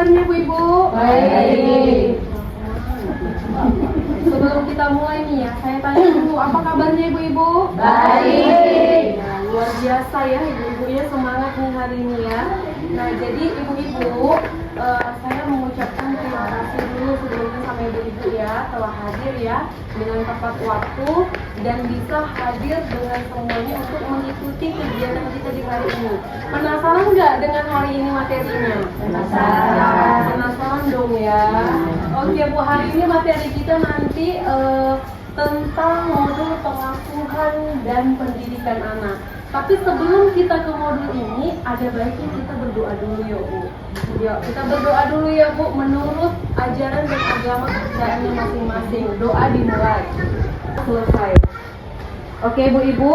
kabarnya Bu Ibu? Baik. Sebelum kita mulai nih ya, saya tanya dulu, apa kabarnya Ibu-Ibu? Baik. Nah, luar biasa ya Ibu-Ibu ya, semangat nih hari ini ya. Nah, jadi Ibu-Ibu, saya mengucapkan terima kasih dulu sebelumnya sama Ibu-Ibu ya, telah hadir ya dengan tepat waktu dan bisa hadir dengan semuanya untuk mengikuti kegiatan kita di hari ini. Penasaran nggak dengan hari ini materinya? Penasaran. Penasaran dong ya. Oke Bu, hari ini materi kita nanti tentang modul pengasuhan dan pendidikan anak. Tapi sebelum kita ke modul ini, ada baiknya kita berdoa dulu ya Bu. Yuk, kita berdoa dulu ya Bu, menurut ajaran dan agama kepercayaannya masing-masing. Doa dimulai. Selesai. Oke Bu Ibu,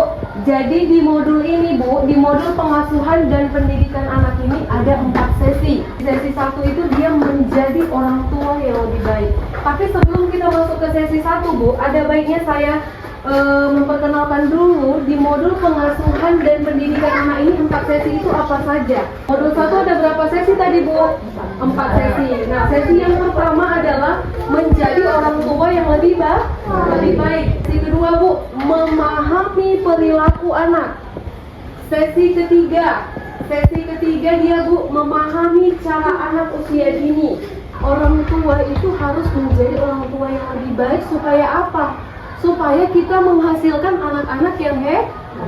jadi di modul ini Bu, di modul pengasuhan dan pendidikan anak ini ada 4 sesi. Sesi 1 itu dia menjadi orang tua yang lebih baik. Tapi sebelum kita masuk ke sesi 1 Bu, ada baiknya saya memperkenalkan dulu di modul pengasuhan dan pendidikan anak ini 4 sesi itu apa saja. Modul 1 ada berapa sesi tadi Bu? 4 sesi. Nah, sesi yang pertama adalah menjadi orang tua yang lebih baik. Sesi kedua Bu, memahami perilaku anak. Sesi ketiga dia Bu, memahami cara anak usia dini. Orang tua itu harus menjadi orang tua yang lebih baik supaya apa? Supaya kita menghasilkan anak-anak yang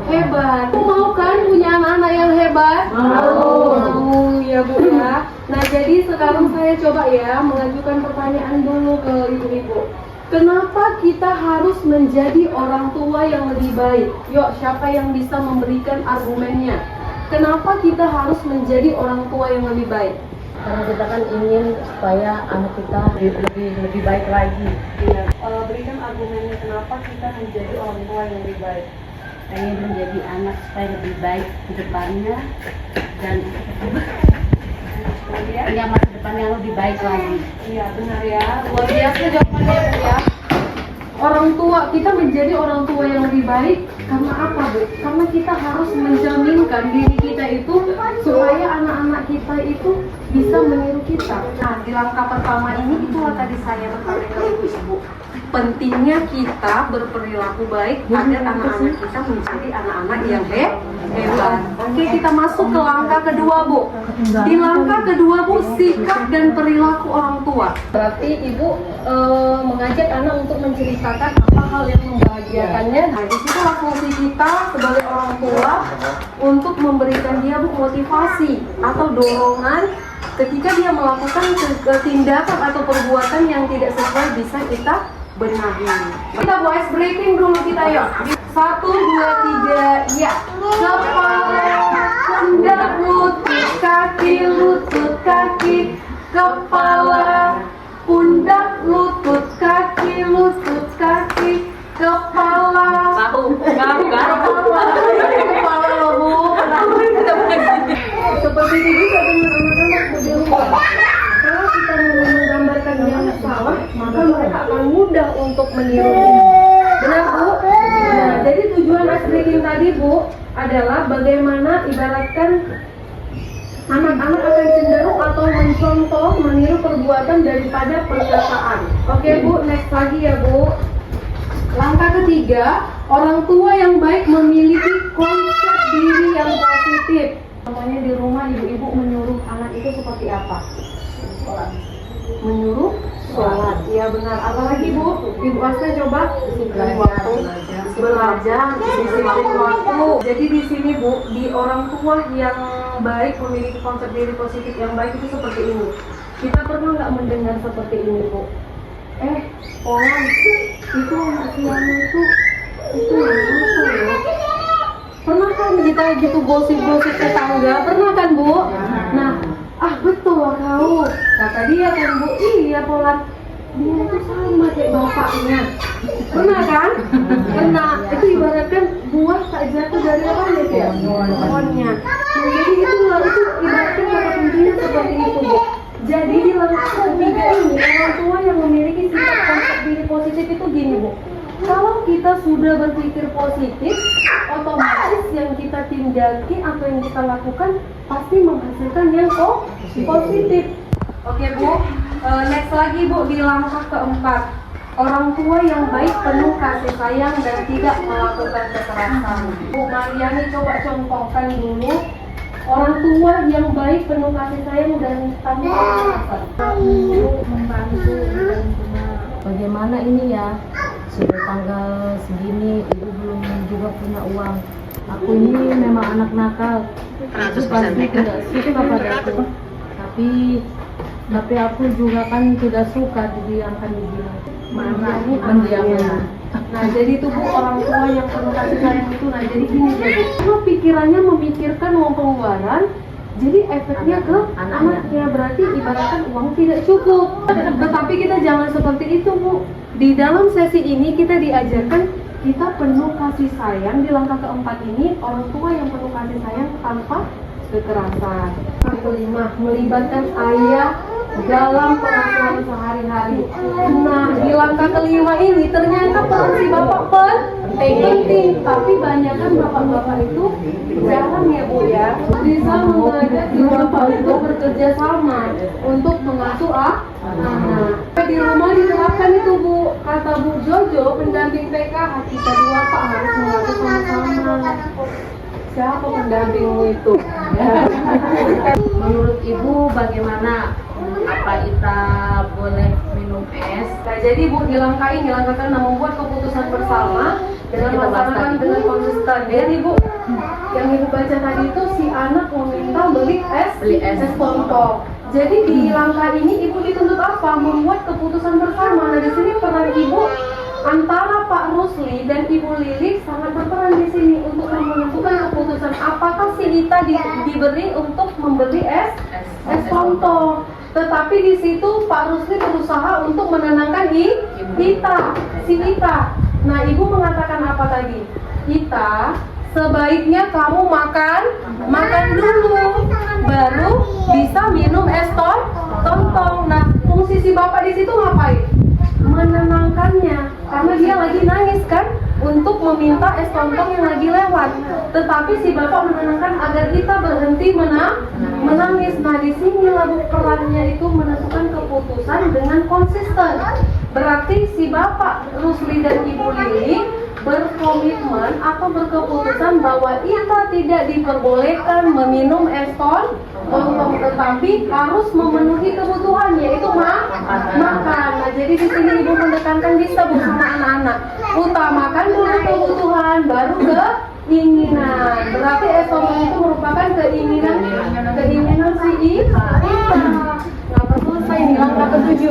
hebat. Mau kan punya anak-anak yang hebat? Mau ya Bu ya. Nah, jadi sekarang saya coba ya mengajukan pertanyaan dulu ke Ibu-ibu. Kenapa kita harus menjadi orang tua yang lebih baik? Yuk, siapa yang bisa memberikan argumennya? Kenapa kita harus menjadi orang tua yang lebih baik? Karena kita kan ingin supaya anak kita lebih baik lagi. Iya. Berikan argumennya kenapa kita menjadi orang tua yang lebih baik. Pengen menjadi anak supaya lebih baik ke depannya dan punya masa depan yang lebih baik lagi. Iya benar ya. Luar biasa jawabannya Bu ya. Orang tua, kita menjadi orang tua yang lebih baik karena apa Bu? Karena kita harus menjaminkan diri kita itu supaya anak-anak kita itu bisa meniru kita. Nah, di langkah pertama ini itulah tadi saya bertanya ke Ibu-ibu. Pentingnya kita berperilaku baik agar anak-anak kita menjadi anak-anak yang hebat. Oke, kita masuk ke langkah kedua Bu. Di langkah kedua Bu, sikap dan perilaku orang tua. Berarti Ibu mengajak anak untuk menceritakan apa hal yang membahagiakannya. Nah, di situ fungsi kita sebagai orang tua untuk memberikan dia Bu motivasi atau dorongan ketika dia melakukan tindakan atau perbuatan yang tidak sesuai bisa kita benahi. Kita buat ice breaking dulu kita yuk. 1, 2, 3, ya. Kepala, pundak, lutut, kaki, kepala, pundak, lutut, kaki, kepala. Kepala Bu. Seperti itu juga dengan anak-anak di rumah. Kalau kita menggambarkan yang salah, maka mereka akan mudah untuk meniru. Benar Bu? Nah, jadi tujuan ice breaking tadi Bu adalah bagaimana ibaratkan anak-anak akan cenderung atau mencontoh meniru perbuatan daripada perkataan. Oke Bu, next lagi ya Bu. Langkah ketiga, orang tua yang baik memiliki konsep diri yang positif. Contohnya di rumah ibu-ibu menyuruh anak itu seperti apa? Menyuruh sholat. Iya benar. Apalagi Bu? Ibu Asna coba disiplin waktu, belajar, disiplin waktu. Jadi di sini Bu, di orang tua yang baik memiliki konsep diri positif yang baik itu seperti ini. Kita pernah nggak mendengar seperti ini Bu? Polan itu usianya itu yang apa ya? Pernah kan kita gitu gosip-gosip tetangga? Pernah kan Bu? Nah, betul lah kau. Kata dia kan Bu, iya Polan, dia itu sama kayak bapaknya. Pernah kan? Pernah. Itu ibaratkan buah tak jatuh dari apa ya? Pohonnya. Nah, jadi itu ibaratkan kata kuncinya seperti itu Bu. Jadi di langkah ketiga ini, orang tua yang memiliki sifat konsep diri positif itu gini Bu. Kalau kita sudah berpikir positif, otomatis yang kita tindaki atau yang kita lakukan pasti menghasilkan yang positif. Oke Bu, next lagi Bu di langkah keempat. Orang tua yang baik penuh kasih sayang dan tidak melakukan kekerasan. Bu Mariani coba contohkan dulu orang tua yang baik penuh kasih sayang dan tanpa kekerasan. Membantu dan cuma bagaimana ini ya, sudah tanggal segini ibu belum juga punya uang. Aku ini memang anak nakal, itu pasti tidak suka padaku. Tapi aku juga kan tidak suka didiamkan begini. Mendiamkan. Nah jadi itu Bu orang tua yang penuh kasih sayang itu. Nah jadi gini jadi cuma pikirannya memikirkan uang pengeluaran, jadi efeknya ke anaknya. Berarti ibaratkan uang tidak cukup. Tetapi kita jangan seperti itu Bu. Di dalam sesi ini kita diajarkan kita penuh kasih sayang. Di langkah keempat ini orang tua yang penuh kasih sayang tanpa kekerasan. Yang kelima, melibatkan ayah dalam pengasuhan sehari-hari. Nah, di langkah kelima ini ternyata peran si bapak penting, tapi banyakkan bapak-bapak itu jarang ya Bu ya. Bisa mengajak si bapak itu bekerja sama untuk mengasuh anak. Di rumah diterapkan itu Bu, kata Bu Jojo pendamping PKH kita dua Pak harus mengasuh sama-sama. Siapa pendampingmu itu? Menurut ibu bagaimana? Apa kita boleh minum es? Nah, jadi Bu di langkah ini membuat keputusan bersama dengan melaksanakan dengan konsisten. Jadi Bu, yang Ibu baca tadi itu si anak meminta beli es pontong. Jadi di langkah ini Ibu dituntut apa? Membuat keputusan bersama. Nah di sini peran Ibu antara Pak Rusli dan Ibu Lili sangat berperan di sini untuk menentukan keputusan apakah si Ita diberi untuk membeli es pontong. Tetapi di situ Pak Rusli berusaha untuk menenangkan si Ita. Nah Ibu mengatakan apa tadi? Ita, sebaiknya kamu makan dulu, baru bisa minum es tontong. Nah fungsi si bapak di situ ngapain? Menenangkannya, karena dia lagi nangis kan untuk meminta es tontong yang lagi lewat. Tetapi si bapak menenangkan agar kita berhenti menangis. Nah di sini lagu perannya itu menentukan keputusan dengan konsisten. Berarti si bapak Rusli dan Ibu Lili berkomitmen atau berkeputusan bahwa Ita tidak diperbolehkan meminum es tontong, tetapi harus memenuhi kebutuhan yaitu makan. Nah jadi di sini Ibu menekankan bisa bersama anak-anak. Utamakan dulu kebutuhan, baru keinginan. Berarti es tontong itu merupakan keinginan si Ita. Nah selesai nih langkah ke-7.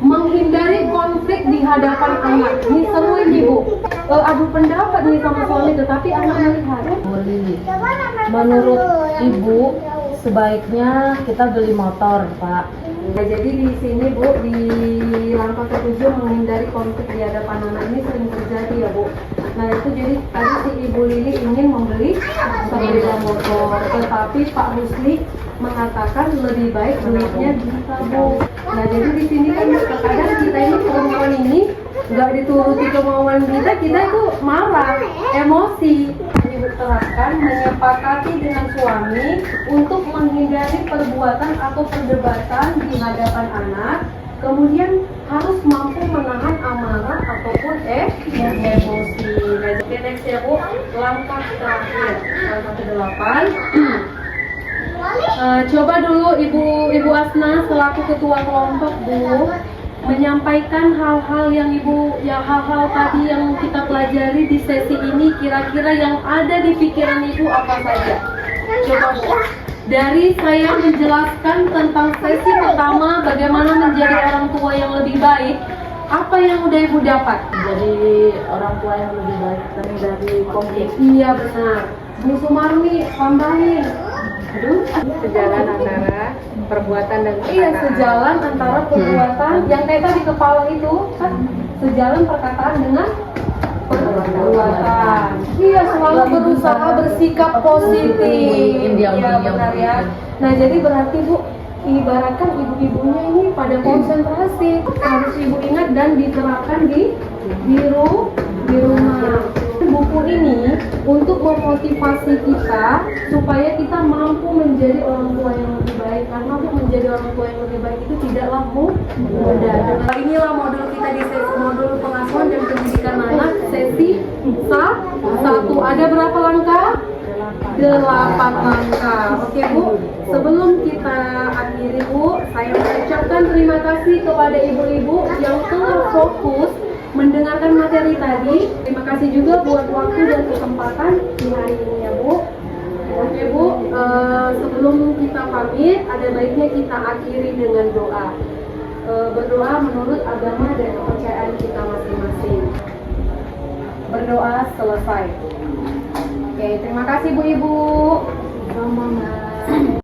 Menghindari konflik di hadapan anak. Ini seru ini Bu. Adu pendapat nih sama suami, tetapi anak melihat. Menurut ibu sebaiknya kita beli motor, Pak. Nah, jadi di sini Bu di langkah ke-7 menghindari konflik di hadapan anak ini sering terjadi ya Bu. Nah itu jadi tadi si Ibu Lili ingin membeli sepeda motor, tetapi Pak Rusli mengatakan lebih baik belinya bisa Bu. Nah jadi di sini kan terkadang kita ini perempuan ini nggak dituruti kemauan kita itu marah, emosi. Ibu terapkan menyepakati dengan suami untuk menghindari perbuatan atau perdebatan di hadapan anak. Kemudian harus mampu menahan amarah ataupun emosi. Nah, jadi next ya Bu, langkah terakhir, langkah ke-8. Coba dulu Ibu Asna selaku ketua kelompok Bu menyampaikan hal-hal hal-hal tadi yang kita pelajari di sesi ini, kira-kira yang ada di pikiran Ibu apa saja? Coba Bu. Dari saya menjelaskan tentang sesi pertama bagaimana menjadi orang tua yang lebih baik, apa yang udah Ibu dapat? Jadi orang tua yang lebih baik dari konflik. Iya benar. Bu Sumarni tambahin. Sejalan antara perbuatan dan perkataan. Iya, sejalan antara perbuatan yang kayak tadi kepala itu kan sejalan perkataan dengan perbuatan. Iya, selalu berusaha bersikap positif. Iya benar ya. Nah jadi berarti Bu, ibaratkan ibu-ibunya ini pada konsentrasi harus Ibu ingat dan diterapkan di rumah. Buku ini untuk memotivasi kita supaya kita mampu menjadi orang tua yang lebih baik, karena Bu menjadi orang tua yang lebih baik itu tidaklah mudah. Inilah modul kita di sesi modul pengasuhan dan pendidikan anak sesi 1. Ada berapa langkah? 8 langkah. Oke Bu, sebelum kita akhiri Bu, saya mengucapkan terima kasih kepada ibu-ibu yang telah fokus mendengarkan materi tadi. Terima kasih juga buat waktu dan kesempatan di hari ini ya Bu. Oke Bu, sebelum kita pamit, ada baiknya kita akhiri dengan doa. Berdoa menurut agama dan kepercayaan kita masing-masing. Berdoa selesai. Oke, terima kasih Bu Ibu. Sama-sama.